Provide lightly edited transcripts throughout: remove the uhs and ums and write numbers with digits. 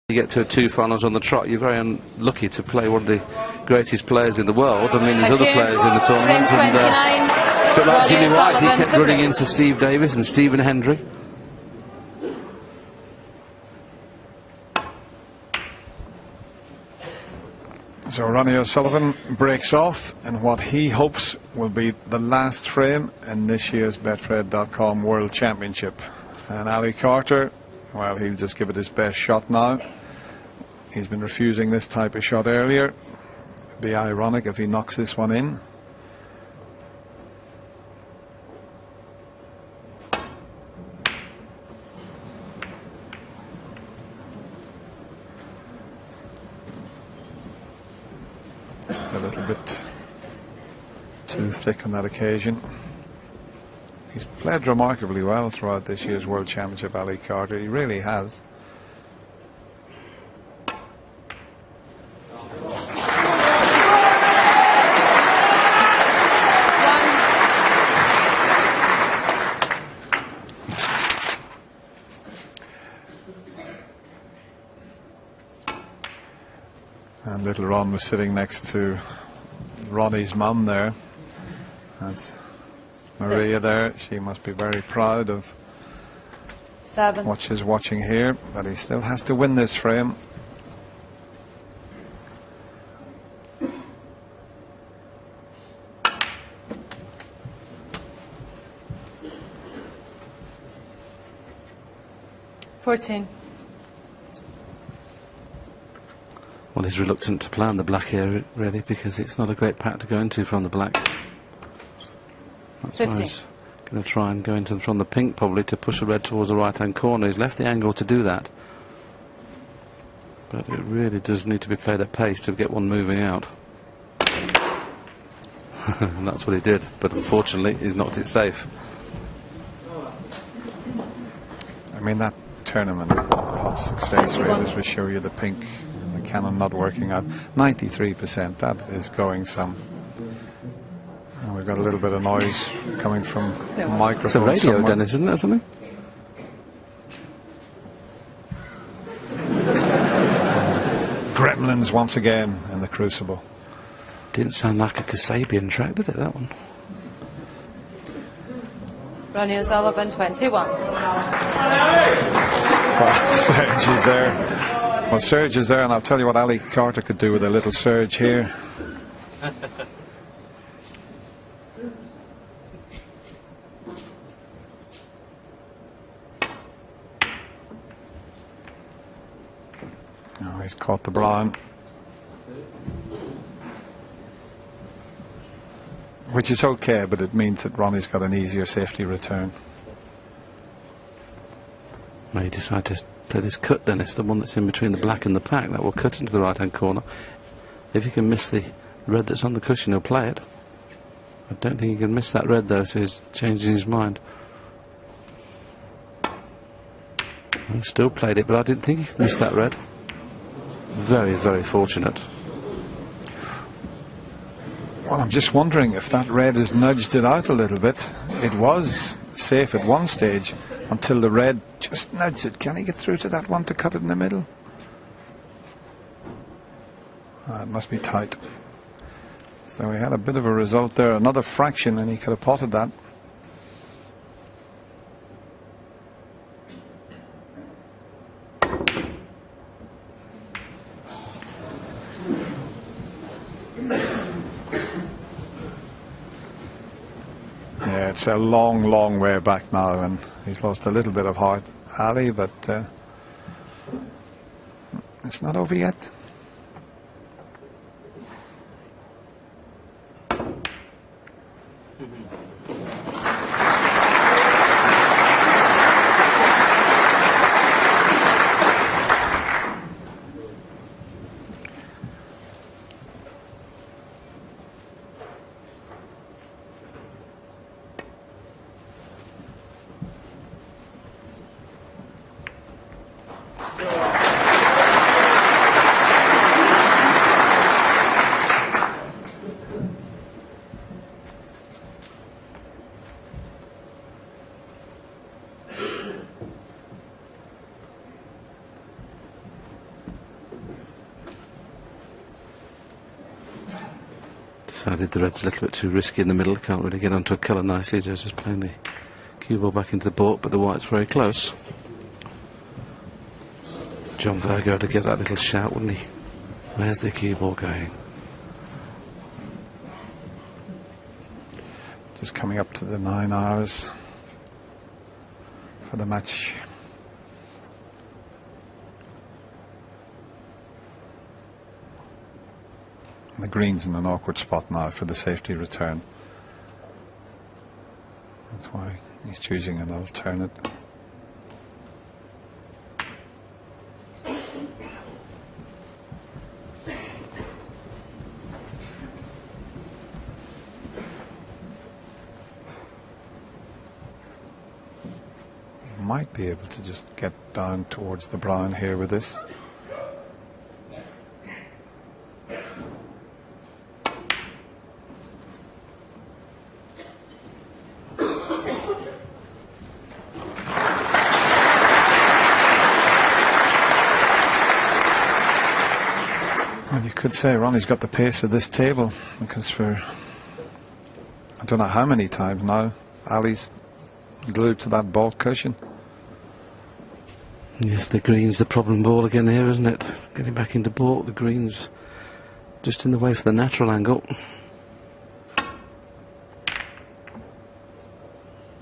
You get to 2 finals on the trot, you're very unlucky to play one of the greatest players in the world. I mean, there's other players in the tournament. But like Jimmy White, he kept running into Steve Davis and Stephen Hendry. So Ronnie O'Sullivan breaks off in what he hopes will be the last frame in this year's Betfred.com World Championship. And Ali Carter, well, he'll just give it his best shot now. He's been refusing this type of shot earlier. It'd be ironic if he knocks this one in. Just a little bit too thick on that occasion. He's played remarkably well throughout this year's World Championship, Ali Carter. He really has. And little Ron was sitting next to Ronnie's mum there. That's Maria there. She must be very proud of what she's watching here, but he still has to win this frame. Well, he's reluctant to play on the black here, really, because it's not a great pack to go into from the black. That's why he's going to try and go into from the pink, probably, to push the red towards the right-hand corner. He's left the angle to do that. But it really does need to be played at pace to get one moving out. And that's what he did. But unfortunately, he's knocked it safe. I mean, that tournament pot success rate, as we show you the pink and the cannon not working out, 93%. That is going some. And we've got a little bit of noise coming from a microphone. It's a radio, somewhere. Dennis, isn't it, something? Gremlins once again in the crucible. Didn't sound like a Kasabian track, did it, that one? Ronnie O'Sullivan, 21. Well, Serge is there. Well, Serge is there, and I'll tell you what Ali Carter could do with a little Serge here. Oh, he's caught the brown. Which is okay, but it means that Ronnie's got an easier safety return. May decide to play this cut, Dennis, the one that's in between the black and the pack. That will cut into the right-hand corner. If he can miss the red that's on the cushion, he'll play it. I don't think he can miss that red, though, so he's changing his mind. He still played it, but I didn't think he could miss that red. Very, very fortunate. Well, I'm just wondering if that red has nudged it out a little bit. It was safe at one stage until the red just nudged it. Can he get through to that one to cut it in the middle? It must be tight. So he had a bit of a result there. Another fraction and he could have potted that. Yeah, it's a long, long way back now, and he's lost a little bit of heart, Ali, but it's not over yet. Decided the red's a little bit too risky in the middle. Can't really get onto a colour nicely. So just playing the cue ball back into the baulk, but the white's very close. John Virgo had to get that little shout, wouldn't he? Where's the cue ball going? Just coming up to the 9 hours for the match. And the green's in an awkward spot now for the safety return. That's why he's choosing an alternate. Might be able to just get down towards the brown here with this. Well, you could say Ronnie's got the pace of this table, because for I don't know how many times now Ali's glued to that baulk cushion. Yes, the green's the problem ball again here, isn't it? Getting back into baulk, the green's just in the way for the natural angle.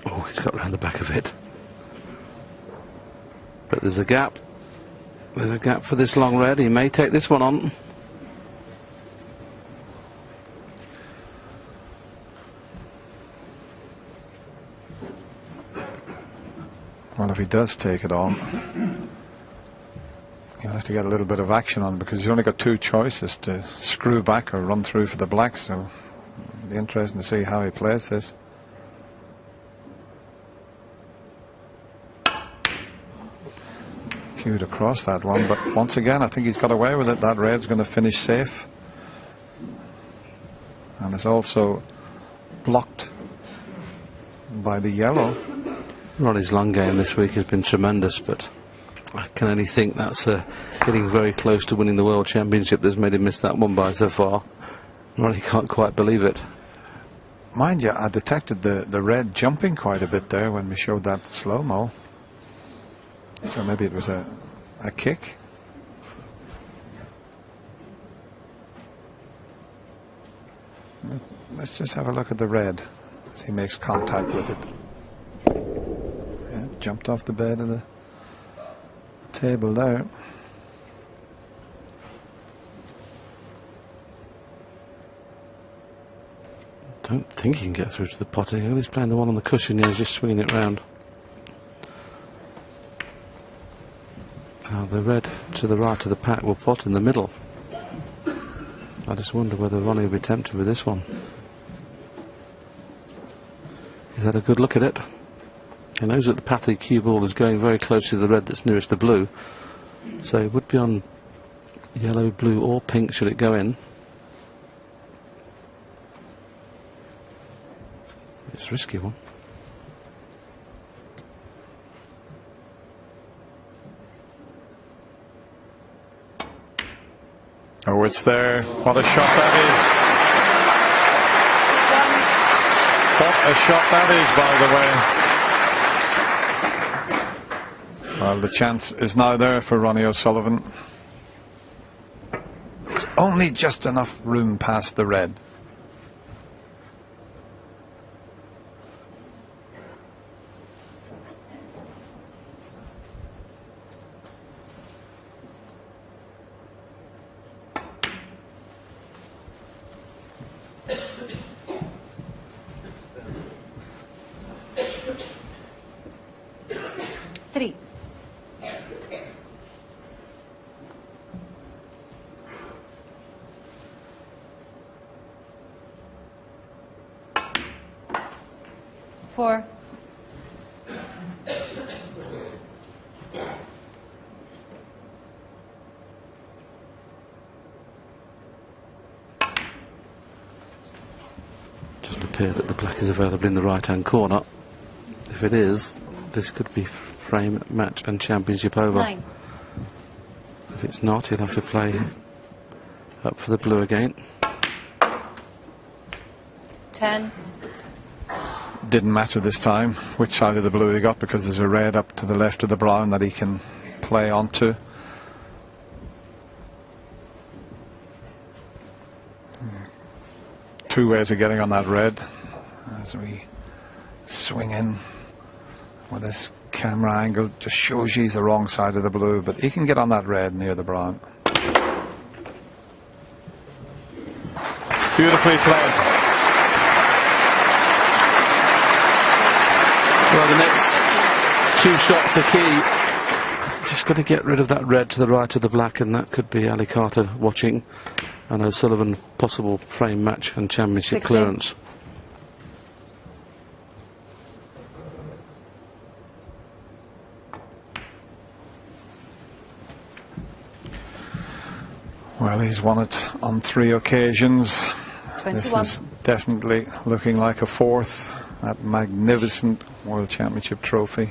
Oh, he's got round the back of it. But there's a gap. There's a gap for this long red. He may take this one on. Well, if he does take it on, he'll have to get a little bit of action on, because he's only got two choices: to screw back or run through for the black. So it'll be interesting to see how he plays this. Cued across that one, but once again I think he's got away with it. That red's going to finish safe, and it's also blocked by the yellow. Ronnie's long game this week has been tremendous, but I can only think that's getting very close to winning the World Championship that's made him miss that one by so far. Ronnie can't quite believe it. Mind you, I detected the red jumping quite a bit there when we showed that slow-mo. So maybe it was a kick. Let's just have a look at the red as he makes contact with it. Yeah, jumped off the bed of the table there. Don't think he can get through to the potting. He's playing the one on the cushion here. He's just swinging it round. Now the red to the right of the pack will pot in the middle. I just wonder whether Ronnie will be tempted with this one. He's had a good look at it. He knows that the path of the cue ball is going very close to the red that's nearest the blue. So it would be on yellow, blue or pink should it go in. It's a risky one. Oh, it's there. What a shot that is. What a shot that is, by the way. Well, the chance is now there for Ronnie O'Sullivan. There's only just enough room past the red. Three. Four. Doesn't appear that the black is available in the right hand corner. If it is, this could be frame, match and championship over. 9. If it's not, he'll have to play up for the blue again. 10. Didn't matter this time which side of the blue he got, because there's a red up to the left of the brown that he can play onto. Two ways of getting on that red as we swing in with this camera angle. Just shows you he's the wrong side of the blue, but he can get on that red near the brown. Beautifully played. Well, the next two shots are key. Just got to get rid of that red to the right of the black, and that could be Ali Carter watching, and O'Sullivan possible frame match and championship 16. clearance. Well, he's won it on 3 occasions. 21. This is definitely looking like a fourth. That magnificent World Championship trophy.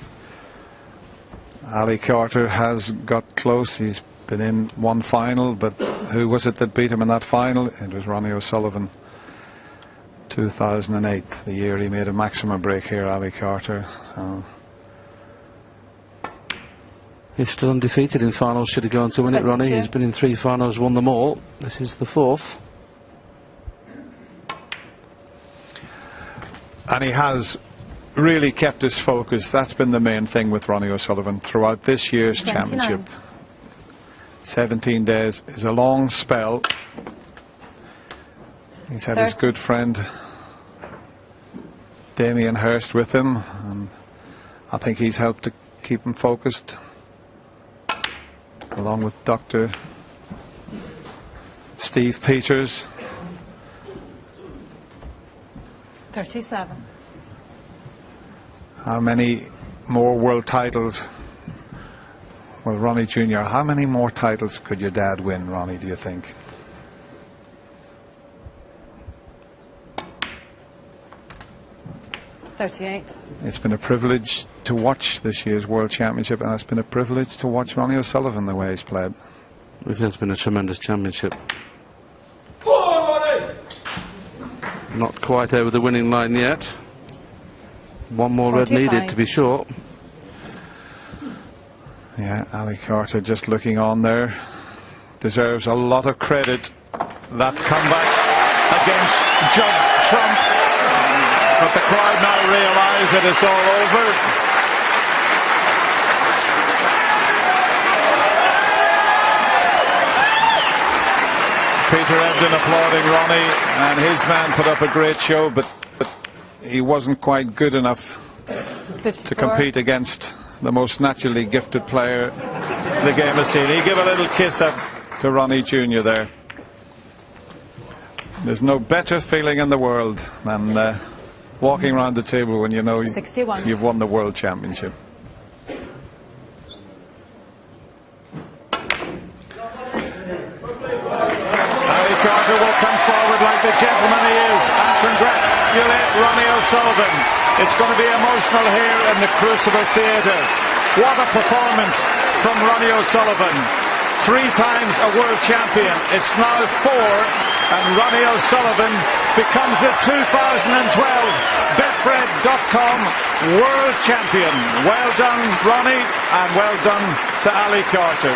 Ali Carter has got close. He's been in one final, but who was it that beat him in that final? It was Ronnie O'Sullivan. 2008, the year he made a maximum break here, Ali Carter. He's still undefeated in finals. Should have gone to win it, Ronnie. 22. He's been in 3 finals, won them all. This is the 4th. And he has really kept his focus. That's been the main thing with Ronnie O'Sullivan throughout this year's 29. championship. 17 days is a long spell. He's had his 30. good friend Damien Hirst with him, and I think he's helped to keep him focused, along with Dr. Steve Peters. 37. How many more world titles? Well, Ronnie Jr., how many more titles could your dad win, Ronnie, do you think? $38. It's been a privilege to watch this year's World Championship, and it's been a privilege to watch Ronnie O'Sullivan the way he's played. This has been a tremendous championship. Not quite over the winning line yet. One more 45. red needed to be sure. Yeah, Ali Carter just looking on there. Deserves a lot of credit. That comeback against Judd Trump. But the crowd now realise that it's all over. Peter Ebdon applauding Ronnie, and his man put up a great show, but he wasn't quite good enough 54. to compete against the most naturally gifted player the game has seen. He gave a little kiss up to Ronnie Jr. there. There's no better feeling in the world than walking around the table when you know 61. you've won the World Championship. Ali Carter will come forward like the gentleman he is and congratulate Ronnie O'Sullivan. It's going to be emotional here in the Crucible Theatre. What a performance from Ronnie O'Sullivan. 3 times a world champion. It's now 4, and Ronnie O'Sullivan becomes the 2012 Betfred.com world champion. Well done, Ronnie, and well done to Ali Carter.